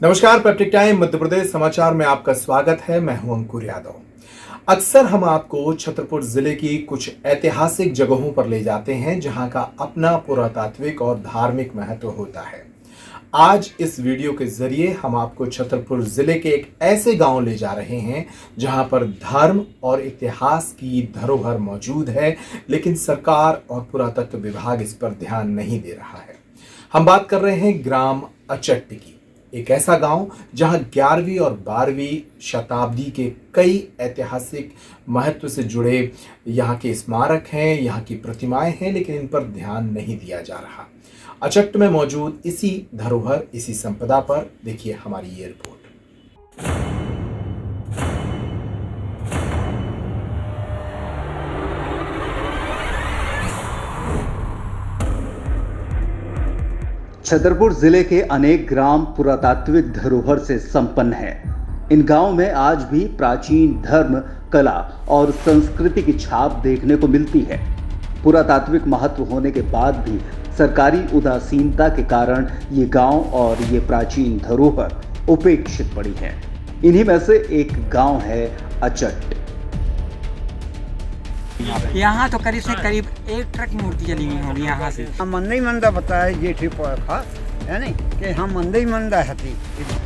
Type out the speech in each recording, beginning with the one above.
नमस्कार, peptic time Madhya Pradesh समाचार में आपका स्वागत है। मैं हूं अंकुर यादव। अक्सर हम आपको छतरपुर जिले की कुछ ऐतिहासिक जगहों पर ले जाते हैं जहां का अपना पुरातात्विक और धार्मिक महत्व होता है। आज इस वीडियो के जरिए हम आपको छतरपुर जिले के एक ऐसे गांव ले जा रहे हैं जहां पर धर्म और इतिहास की धरोहर मौजूद है, लेकिन सरकार और पुरातत्व विभाग इस पर ध्यान नहीं दे रहा है। हम बात कर रहे हैं ग्राम अचट्टी की, एक ऐसा गांव जहां 11वीं और 12वीं शताब्दी के कई ऐतिहासिक महत्व से जुड़े यहाँ के स्मारक हैं, यहाँ की प्रतिमाएं हैं, लेकिन इन पर ध्यान नहीं दिया जा रहा। अचट्ट में मौजूद इसी धरोहर, इसी संपदा पर देखिए हमारी ये रिपोर्ट। छतरपुर जिले के अनेक ग्राम पुरातात्विक धरोहर से संपन्न हैं। इन गांवों में आज भी प्राचीन धर्म, कला और संस्कृति की छाप देखने को मिलती है। पुरातात्विक महत्व होने के बाद भी सरकारी उदासीनता के कारण ये गांव और ये प्राचीन धरोहर उपेक्षित पड़ी है। इन्हीं में से एक गांव है अचट्ट। यहाँ तो करीब से करीब 1 ट्रक मूर्ति चली हुई होगी यहाँ से। हम मंदिर मंदा बताए जेठी था, है नहीं कि हम मंदिर मंदा हती।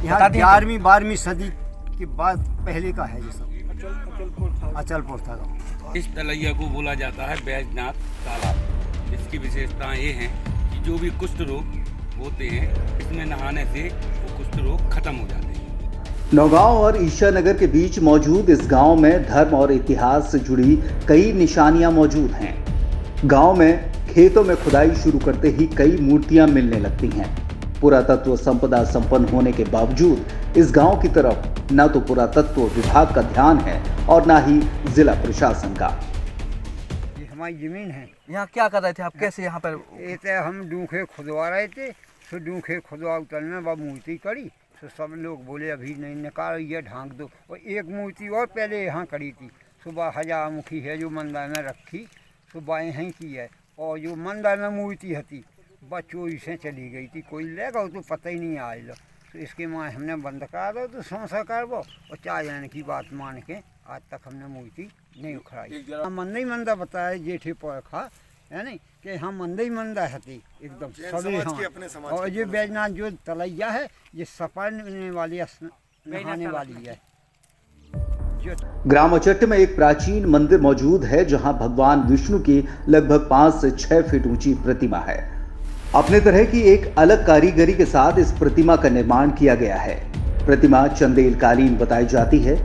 यहाँ 11वीं 12वीं सदी के बाद पहले का है ये सब। अचलपुर था गाँव। इस तलैया को बोला जाता है बैजनाथ तालाब। इसकी विशेषताएं ये हैं कि जो भी कुष्ठ रोग होते हैं, इसमें नहाने से वो कुष्ठ रोग खत्म हो जाते हैं। नौगांव और ईशानगर के बीच मौजूद इस गांव में धर्म और इतिहास से जुड़ी कई निशानियां मौजूद हैं। गांव में खेतों में खुदाई शुरू करते ही कई मूर्तियां मिलने लगती हैं। पुरातत्व संपदा संपन्न होने के बावजूद इस गांव की तरफ न तो पुरातत्व विभाग का ध्यान है और न ही जिला प्रशासन का। ये हमारी जमीन है। यहाँ क्या कर रहे थे आप? कैसे यहाँ पर? ये तो हम डूखे खुदवा रहे थे, तो डूखे खुदवा उतरने में मूर्ति करी, तो सब लोग बोले अभी नहीं निकाल, ये ढांक दो। और एक मूर्ति और पहले यहाँ करी थी, सुबह हजार मुखी है जो मंदिर में रखी, सुबह यहीं की है। और जो मंदिर में मूर्ति हती वह चोरी से चली गई थी, कोई ले गया तो पता ही नहीं आया। तो इसके माँ हमने बंद करा दो तो संसा कर वो, और 4 जन की बात मान के आज तक हमने मूर्ति नहीं उखड़ाई। मंदिर मंदा बताया जेठे था, है नहीं कि हम मंदिर मंदा हती एकदम सभी। हाँ, और ये बैजनाथ जो तलैया है ये सपरने वाली नहाने वाली है। ग्राम अचट्ट में एक प्राचीन मंदिर मौजूद है जहां भगवान विष्णु की लगभग 5 से 6 फीट ऊंची प्रतिमा है। अपने तरह की एक अलग कारीगरी के साथ इस प्रतिमा का निर्माण किया गया है। प्रतिमा चंदेल कालीन बताई जाती है।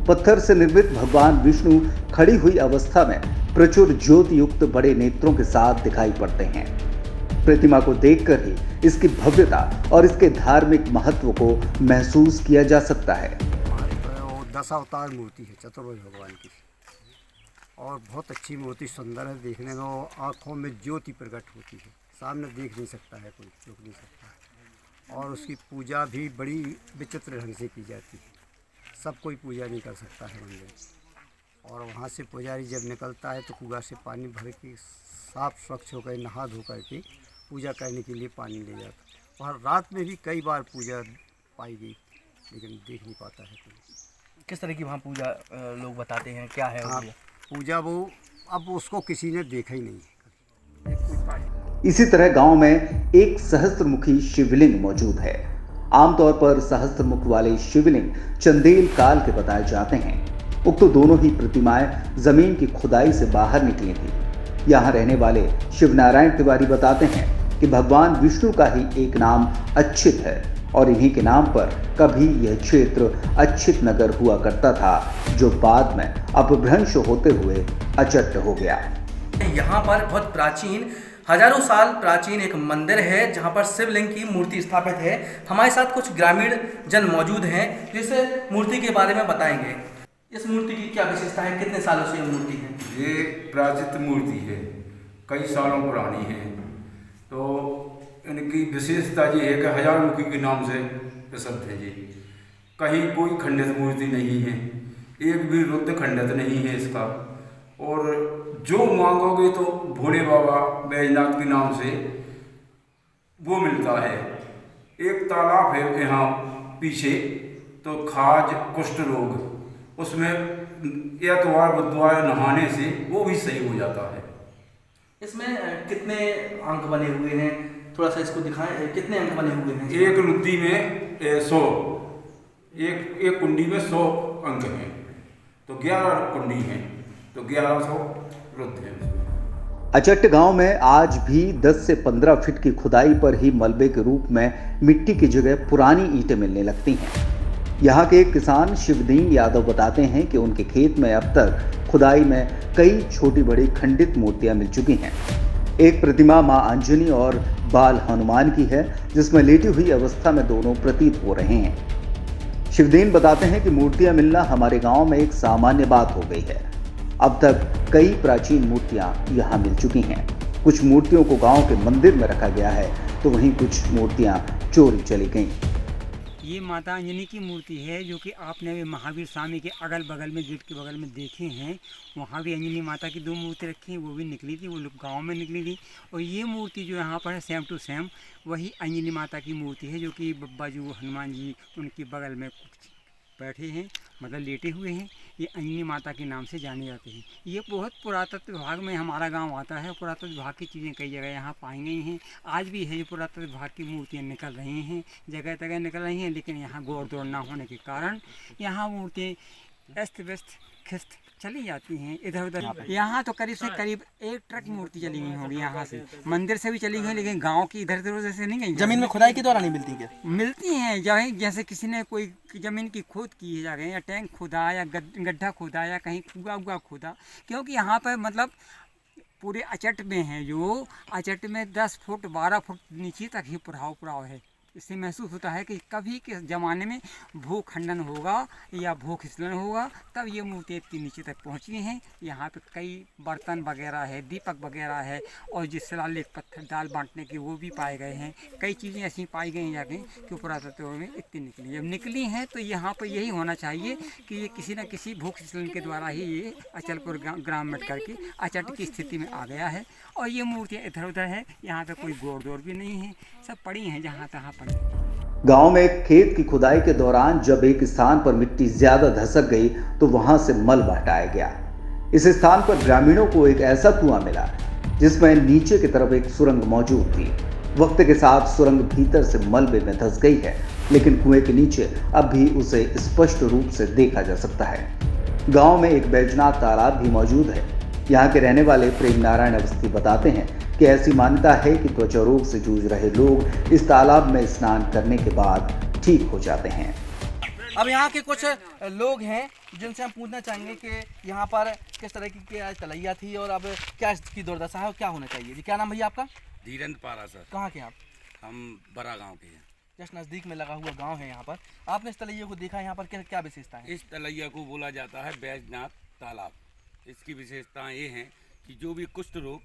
पत्थर से निर्मित भगवान विष्णु खड़ी हुई अवस्था में प्रचुर ज्योति युक्त बड़े नेत्रों के साथ दिखाई पड़ते हैं। प्रतिमा को देखकर ही इसकी भव्यता और इसके धार्मिक महत्व को महसूस किया जा सकता है। दशावतार मूर्ति है चतुर्भुज भगवान की, और बहुत अच्छी मूर्ति, सुंदर है देखने में। आँखों में ज्योति प्रकट होती है, सामने देख नहीं सकता है कोई, रुक नहीं सकता है। और उसकी पूजा भी बड़ी विचित्र ढंग से की जाती है, सब कोई पूजा नहीं कर सकता है मंदिर। और वहाँ से पुजारी जब निकलता है तो कुआं से पानी भर के साफ स्वच्छ होकर नहा धो करके पूजा करने के लिए पानी ले जाता। और रात में भी कई बार पूजा पाई गई, लेकिन देख नहीं पाता है कोई। किस तरह की वहाँ पूजा लोग बताते हैं, क्या है? हाँ, पूजा वो अब उसको किसी ने देखा ही नहीं। इसी तरह गांव में एक सहस्त्रमुखी शिवलिंग मौजूद है। आमतौर पर सहस्त्रमुख वाले शिवलिंग चंदेल काल के बताए जाते हैं। उक्त दोनों ही प्रतिमाएं जमीन की खुदाई से बाहर निकली थी। यहाँ रहने वाले शिवनारायण तिवारी बताते हैं कि भगवान विष्णु का ही एक नाम अच्छित है और इन्हीं के नाम पर कभी यह क्षेत्र अच्छित नगर हुआ करता था, जो बाद में अपभ्रंश होते हुए अचट्ट हो गया। यहाँ पर बहुत प्राचीन, हजारों साल प्राचीन एक मंदिर है जहाँ पर शिवलिंग की मूर्ति स्थापित है। हमारे साथ कुछ ग्रामीण जन मौजूद हैं जो इस मूर्ति के बारे में बताएंगे। इस मूर्ति की क्या विशेषता है? कितने सालों से ये मूर्ति है? ये प्राचीन मूर्ति है, कई सालों पुरानी है। तो इनकी विशेषता ये है कि हजार मुखी के नाम से प्रसिद्ध है जी। कहीं कोई खंडित मूर्ति नहीं है, एक भी रुद्र खंडित नहीं है इसका। और जो मांगोगे तो भोले बाबा बैजनाथ के नाम से वो मिलता है। एक तालाब है यहाँ पीछे तो खाज कुष्ठ रोग उसमें एतवार बुधवार नहाने से वो भी सही हो जाता है। इसमें कितने अंक बने हुए हैं, थोड़ा सा इसको दिखाएं, कितने अंक बने हुए हैं? एक रुद्री में 100, एक कुंडी में 100 अंक हैं, तो 11 कुंडी हैं, तो 1100 रुद्र हैं। अचट्ट गांव में आज भी 10 से 15 फीट की खुदाई पर ही मलबे के रूप में मिट्टी की जगह पुरानी ईंटें मिलने लगती हैं। यहाँ के एक किसान शिवदीन यादव बताते हैं कि उनके खेत में अब तक खुदाई में कई छोटी बड़ी खंडित मूर्तियां मिल चुकी हैं। एक प्रतिमा मां अंजनी और बाल हनुमान की है, जिसमें लेटी हुई अवस्था में दोनों प्रतीत हो रहे हैं। शिवदीन बताते हैं कि मूर्तियां मिलना हमारे गांव में एक सामान्य बात हो गई है। अब तक कई प्राचीन मूर्तियां यहां मिल चुकी हैं। कुछ मूर्तियों को गांव के मंदिर में रखा गया है, तो वहीं कुछ मूर्तियां चोरी चली गईं। ये माता अंजनी की मूर्ति है, जो कि आपने अभी महावीर स्वामी के अगल बगल में गेट के बगल में देखे हैं। वहाँ भी अंजनी माता की 2 मूर्ति रखी हैं, वो भी निकली थी, वो लोग गाँव में निकली थी। और ये मूर्ति जो यहाँ पर है सेम टू सेम वही अंजनी माता की मूर्ति है, जो कि बब्बा जी हनुमान जी उनके बगल में बैठे हैं, मतलब लेटे हुए हैं। ये अंजनी माता के नाम से जाने जाते हैं। ये बहुत पुरातत्व विभाग में हमारा गांव आता है। पुरातत्व विभाग की चीज़ें कई जगह यहाँ पाई गई हैं। आज भी है जो पुरातत्व विभाग की मूर्तियाँ निकल रही हैं, जगह जगह निकल रही हैं, लेकिन यहाँ गौर दौड़ ना होने के कारण यहाँ मूर्तियाँ अस्त व्यस्त खिस्त चली जाती हैं इधर उधर। यहाँ तो करीब से करीब 1 ट्रक मूर्ति चली गई होगी यहाँ से, मंदिर से भी चली गई, लेकिन गांव की इधर उधर से नहीं गई। जमीन में खुदाई के द्वारा नहीं मिलती क्या? मिलती हैं, जैसे किसी ने कोई ज़मीन की खोद की है जगह, या टैंक खोदा, या गड्ढा खोदा, या कहीं कुआ खोदा। क्योंकि यहाँ पर मतलब पूरे अचट में है, जो अचट में 10 फुट 12 फुट नीचे तक ही पुराव है। इससे महसूस होता है कि कभी के ज़माने में भूखंडन होगा या भूखिस्खलन होगा, तब ये मूर्ति इतनी नीचे तक पहुंची हैं। यहाँ पे कई बर्तन वगैरह है, दीपक वगैरह है, और जिस शिलालेख पत्थर दाल बांटने के वो भी पाए गए हैं। कई चीज़ें ऐसी पाई गई हैं जाके कि पुरातत्व में इतनी निकली। जब निकली हैं तो यहाँ पर यही होना चाहिए कि ये किसी न किसी भूखिस्खलन के द्वारा ही ये अचलपुर ग्राम में करके अचट की स्थिति में आ गया है। और ये मूर्तियाँ इधर उधर है, यहाँ पे कोई गोड़ दौड़ भी नहीं है, सब पड़ी हैं जहाँ तहाँ पड़ी। गांव में एक खेत की खुदाई के दौरान जब एक स्थान पर मिट्टी ज्यादा धसक गई तो वहां से मलबा हटाया गया। इस स्थान पर ग्रामीणों को एक ऐसा कुआं मिला जिसमें नीचे की तरफ एक सुरंग मौजूद थी। वक्त के साथ सुरंग भीतर से मलबे में धंस गई है, लेकिन कुएं के नीचे अब भी उसे स्पष्ट रूप से देखा जा सकता है। गाँव में एक बैजनाथ तालाब भी मौजूद है। यहाँ के रहने वाले प्रेम नारायण अवस्थी बताते हैं कि ऐसी मान्यता है कि त्वचा रोग से जूझ रहे लोग इस तालाब में स्नान करने के बाद ठीक हो जाते हैं। अब यहाँ के कुछ लोग हैं जिनसे हम पूछना चाहेंगे कि यहाँ पर किस तरह की आज तलैया थी और अब क्या इसकी दुर्दशा है और क्या होना चाहिए। जी क्या नाम भैया आपका? धीरेन्द्र पारा सर। कहाँ के आप? हम बड़ा गांव के हैं। जस्ट नज़दीक में लगा हुआ गांव है यहाँ पर। आपने इस तलैया को देखा, यहाँ पर क्या क्या विशेषता है? इस तलैया को बोला जाता है बैजनाथ तालाब। इसकी विशेषताएं ये हैं कि जो भी कुष्ठ रोग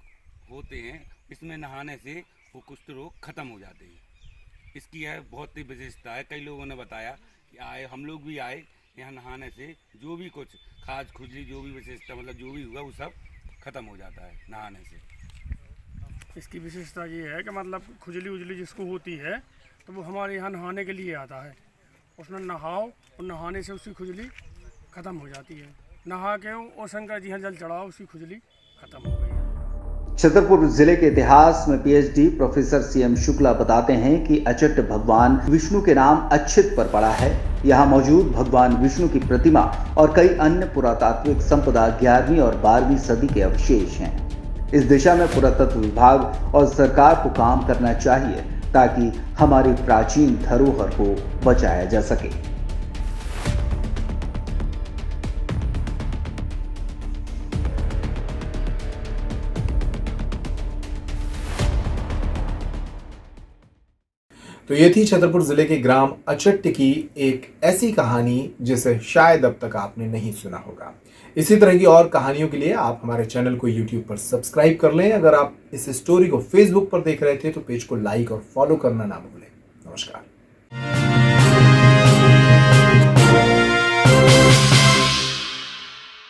होते हैं इसमें नहाने से वो कुष्ठ रोग खत्म हो जाते हैं। इसकी यह बहुत ही विशेषता है। कई लोगों ने बताया कि हम लोग भी आए यहाँ नहाने से, जो भी कुछ खाज खुजली जो भी विशेषता मतलब जो भी हुआ वो सब खत्म हो जाता है नहाने से। इसकी विशेषता ये है कि मतलब खुजली उजली जिसको होती है तो वो हमारे यहाँ नहाने के लिए आता है। उसमें नहाओ और नहाने से उसकी खुजली ख़त्म हो जाती है। नहा के और शंकर जी यहाँ जल चढ़ाओ, उसकी खुजली ख़त्म हो गई है। छतरपुर जिले के इतिहास में पीएचडी प्रोफेसर सीएम शुक्ला बताते हैं कि अचट भगवान विष्णु के नाम अच्छित पर पड़ा है। यहाँ मौजूद भगवान विष्णु की प्रतिमा और कई अन्य पुरातात्विक संपदा 11वीं और 12वीं सदी के अवशेष हैं। इस दिशा में पुरातत्व विभाग और सरकार को काम करना चाहिए ताकि हमारी प्राचीन धरोहर को बचाया जा सके। तो ये थी छतरपुर जिले के ग्राम अचट्ट की एक ऐसी कहानी जिसे शायद अब तक आपने नहीं सुना होगा। इसी तरह की और कहानियों के लिए आप हमारे चैनल को YouTube पर सब्सक्राइब कर लें। अगर आप इस स्टोरी को Facebook पर देख रहे थे तो पेज को लाइक और फॉलो करना ना भूलें। नमस्कार।